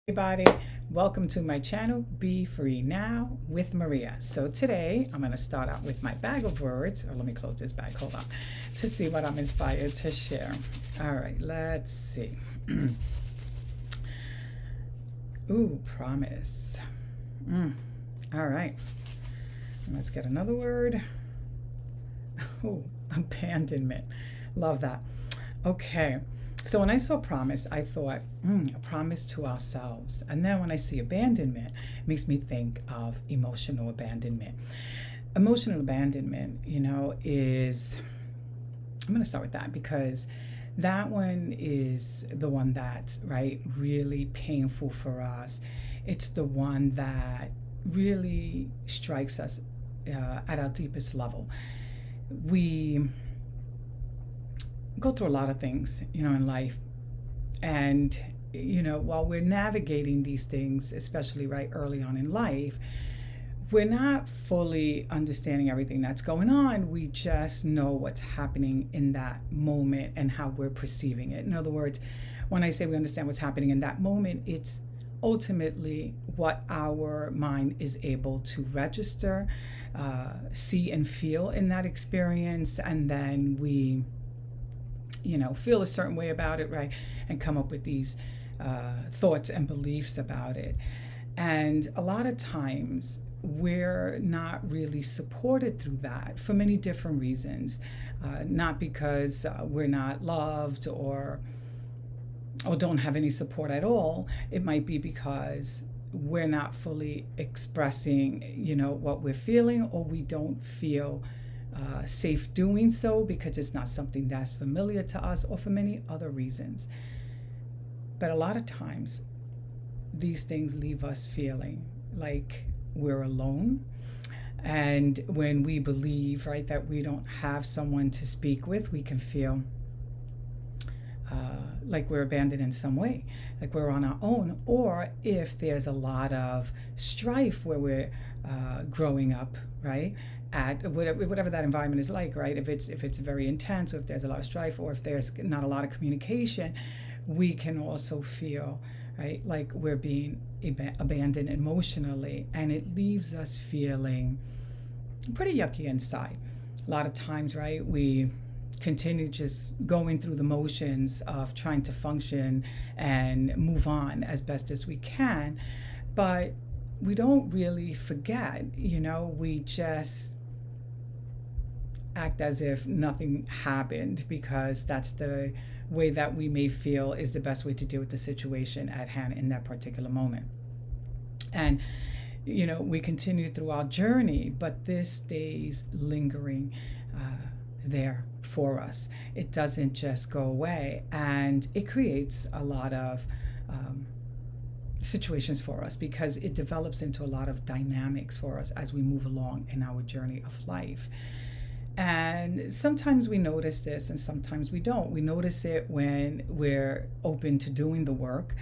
Everybody, welcome to my channel, Be Free Now with Maria. So today I'm going to start out with my bag of words. Let me close this bag, hold on, to see what I'm inspired to share. All right, let's see. Ooh, promise. All right, let's get another word. Oh, abandonment. Love that. Okay. So when I saw promise, I thought, a promise to ourselves. And then when I see abandonment, it makes me think of emotional abandonment. Emotional abandonment, is, I'm going to start with that because that one is the one that's, right, really painful for us. It's the one that really strikes us at our deepest level. We go through a lot of things, in life. And, while we're navigating these things, especially right early on in life, we're not fully understanding everything that's going on. We just know what's happening in that moment and how we're perceiving it. In other words, when I say we understand what's happening in that moment, it's ultimately what our mind is able to register, see and feel in that experience. And then we feel a certain way about it, right? And come up with these thoughts and beliefs about it. And a lot of times we're not really supported through that for many different reasons. Not because we're not loved or don't have any support at all. It might be because we're not fully expressing, what we're feeling, or we don't feel safe doing so because it's not something that's familiar to us, or for many other reasons. But a lot of times these things leave us feeling like we're alone. And when we believe, right, that we don't have someone to speak with, we can feel like we're abandoned in some way, like we're on our own. Or if there's a lot of strife where we're growing up, right, at whatever that environment is like, right? If it's very intense, or if there's a lot of strife, or if there's not a lot of communication, we can also feel, right, like we're being abandoned emotionally, and it leaves us feeling pretty yucky inside. A lot of times, right, we continue just going through the motions of trying to function and move on as best as we can, but we don't really forget, we just act as if nothing happened because that's the way that we may feel is the best way to deal with the situation at hand in that particular moment. And, we continue through our journey, but this stays lingering there for us. It doesn't just go away, and it creates a lot of situations for us because it develops into a lot of dynamics for us as we move along in our journey of life. And sometimes we notice this and sometimes we don't. We notice it when we're open to doing the work.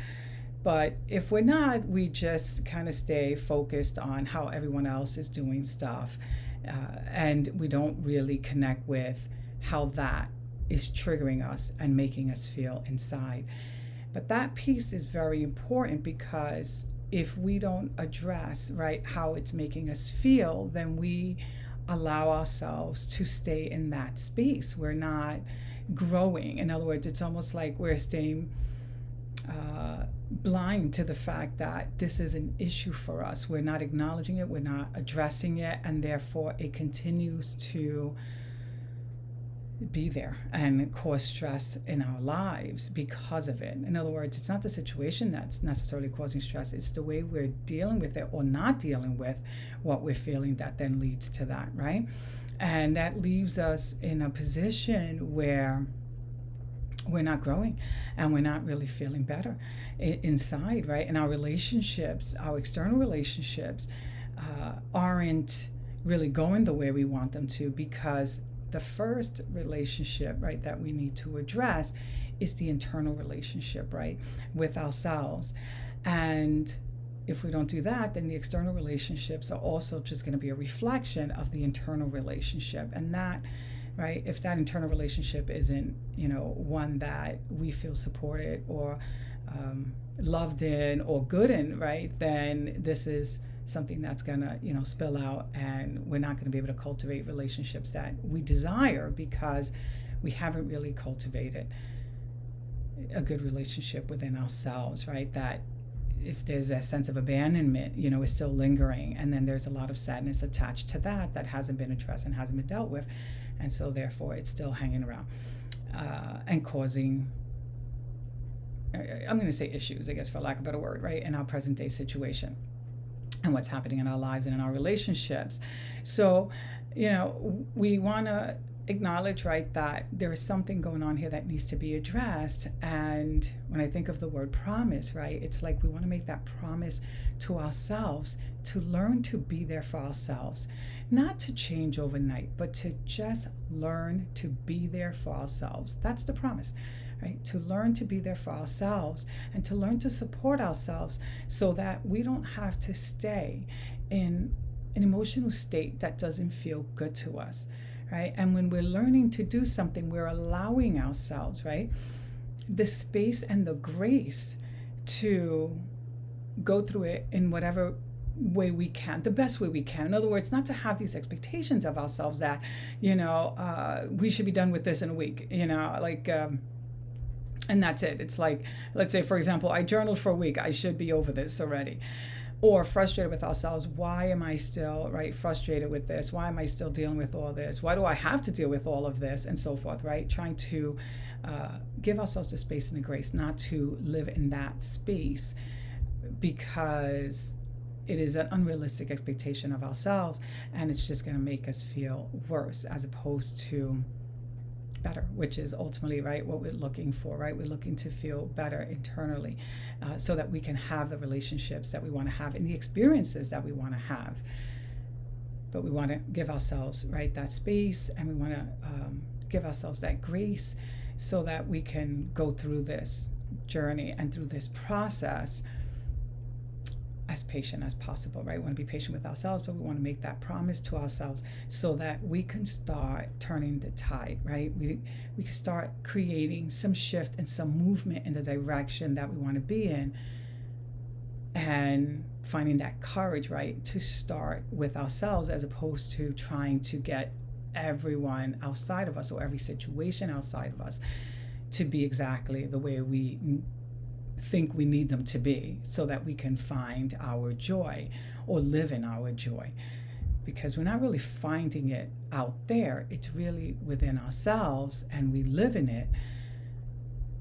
But if we're not, we just kind of stay focused on how everyone else is doing stuff. And we don't really connect with how that is triggering us and making us feel inside. But that piece is very important because if we don't address, right, how it's making us feel, then we allow ourselves to stay in that space. We're not growing. In other words, it's almost like we're staying blind to the fact that this is an issue for us. We're not acknowledging it, we're not addressing it, and therefore it continues to be there and cause stress in our lives because of it. In other words, it's not the situation that's necessarily causing stress, it's the way we're dealing with it or not dealing with what we're feeling that then leads to that, right? And that leaves us in a position where we're not growing and we're not really feeling better inside, right? And our relationships, our external relationships, aren't really going the way we want them to, because the first relationship, right, that we need to address is the internal relationship, right, with ourselves. And if we don't do that, then the external relationships are also just going to be a reflection of the internal relationship. And that, right, if that internal relationship isn't, one that we feel supported or loved in or good in, right, then this is something that's gonna, spill out, and we're not gonna be able to cultivate relationships that we desire because we haven't really cultivated a good relationship within ourselves, right? That if there's a sense of abandonment, is still lingering, and then there's a lot of sadness attached to that hasn't been addressed and hasn't been dealt with, and so therefore it's still hanging around and causing, I'm going to say issues, I guess, for lack of a better word, right, in our present day situation and what's happening in our lives and in our relationships. So, we want to acknowledge, right, that there is something going on here that needs to be addressed. And when I think of the word promise, right, it's like we want to make that promise to ourselves to learn to be there for ourselves, not to change overnight, but to just learn to be there for ourselves. That's the promise, right? To learn to be there for ourselves and to learn to support ourselves so that we don't have to stay in an emotional state that doesn't feel good to us, right? And when we're learning to do something, we're allowing ourselves, right, the space and the grace to go through it in whatever way we can, the best way we can. In other words, not to have these expectations of ourselves that, we should be done with this in a week, and that's it. It's like, let's say, for example, I journaled for a week. I should be over this already. Or frustrated with ourselves. Why am I still, right, frustrated with this? Why am I still dealing with all this? Why do I have to deal with all of this? And so forth, right? Trying to give ourselves the space and the grace not to live in that space because it is an unrealistic expectation of ourselves, and it's just going to make us feel worse as opposed to better, which is ultimately, right, what we're looking for, right? We're looking to feel better internally so that we can have the relationships that we want to have and the experiences that we want to have. But we want to give ourselves, right, that space, and we want to give ourselves that grace so that we can go through this journey and through this process as patient as possible, right? We want to be patient with ourselves, but we want to make that promise to ourselves so that we can start turning the tide, right? We can start creating some shift and some movement in the direction that we want to be in, and finding that courage, right, to start with ourselves as opposed to trying to get everyone outside of us or every situation outside of us to be exactly the way we think we need them to be so that we can find our joy or live in our joy. Because we're not really finding it out there, it's really within ourselves, and we live in it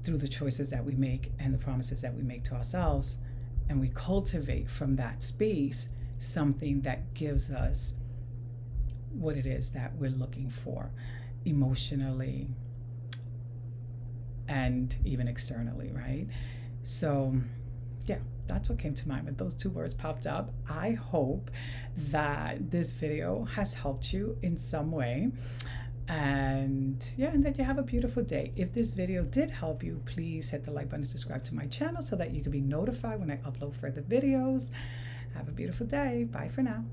through the choices that we make and the promises that we make to ourselves, and we cultivate from that space something that gives us what it is that we're looking for emotionally and even externally, right? So, yeah, that's what came to mind when those two words popped up. I hope that this video has helped you in some way. And that you have a beautiful day. If this video did help you, please hit the like button and subscribe to my channel so that you can be notified when I upload further videos. Have a beautiful day. Bye for now.